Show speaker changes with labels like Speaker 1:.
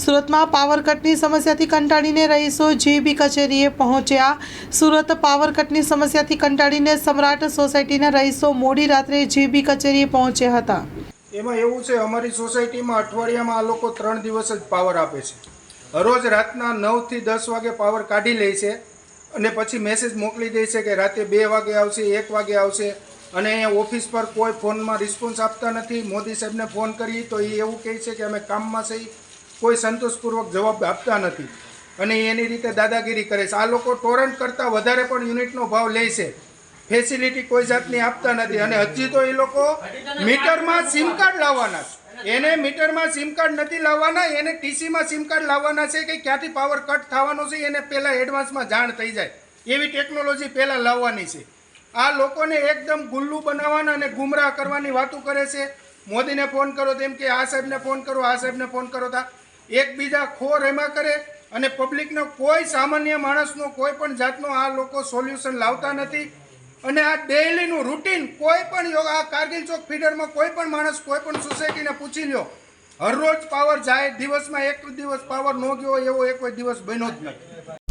Speaker 1: સુરતમાં પાવર કટની સમસ્યાથી કંટાળીને રહીશો જીબી કચેરીએ પહોંચ્યા। સુરત પાવર કટની સમસ્યાથી કંટાળીને સમ્રાટ સોસાયટીના રહીશો મોડી રાત્રે જીબી કચેરીએ પહોંચ્યા હતા।
Speaker 2: એમાં એવું છે, અમારી સોસાયટીમાં અઠવાડિયામાં આ લોકો 3 દિવસ જ પાવર આપે છે। હરરોજ રાતના 9 થી 10 વાગે પાવર કાઢી લે છે અને પછી મેસેજ મોકલી દે છે કે રાતે 2 વાગે આવશે, 1 વાગે આવશે। અને અહીંયા ઓફિસ પર કોઈ ફોનમાં રિસ્પોન્સ આપતા નથી। મોદી સાહેબને ફોન કરીએ તો એ એવું કહે છે કે અમે કામમાં છીએ, કોઈ સંતોષપૂર્વક જવાબ આપતા નથી અને એની રીતે દાદાગીરી કરે છે। આ લોકો ટોરન્ટ કરતાં વધારે પણ યુનિટનો ભાવ લે છે, ફેસિલિટી કોઈ જાતની આપતા નથી। અને હજી તો એ લોકો મીટરમાં સિમ કાર્ડ લાવવાના છે, એને મીટરમાં સિમ કાર્ડ નથી લાવવાના, એને ટીસીમાં સિમ કાર્ડ લાવવાના છે કે ક્યાંથી પાવર કટ થવાનો છે એને પહેલાં એડવાન્સમાં જાણ થઈ જાય એવી ટેકનોલોજી પહેલાં લાવવાની છે। આ લોકોને એકદમ ગુલ્લુ બનાવવાના અને ગુમરાહ કરવાની વાતો કરે છે। મોદીને ફોન કરો તેમ કે આ સાહેબને ફોન કરો, આ સાહેબને ફોન કરો, તા એકબીજા ખોર એમાં કરે અને પબ્લિકનો કોઈ સામાન્ય માણસનો કોઈ પણ જાતનો આ લોકો સોલ્યુશન લાવતા નથી। અને આ ડેઇલીનું રૂટીન કોઈ પણ આ કારગિલ ચોક ફીડરમાં કોઈ પણ માણસ કોઈ પણ સોસાયટીને પૂછી લ્યો, હરરોજ પાવર જાય, દિવસમાં એક દિવસ પાવર ન ગયો એવો એક દિવસ બન્યો જ નથી।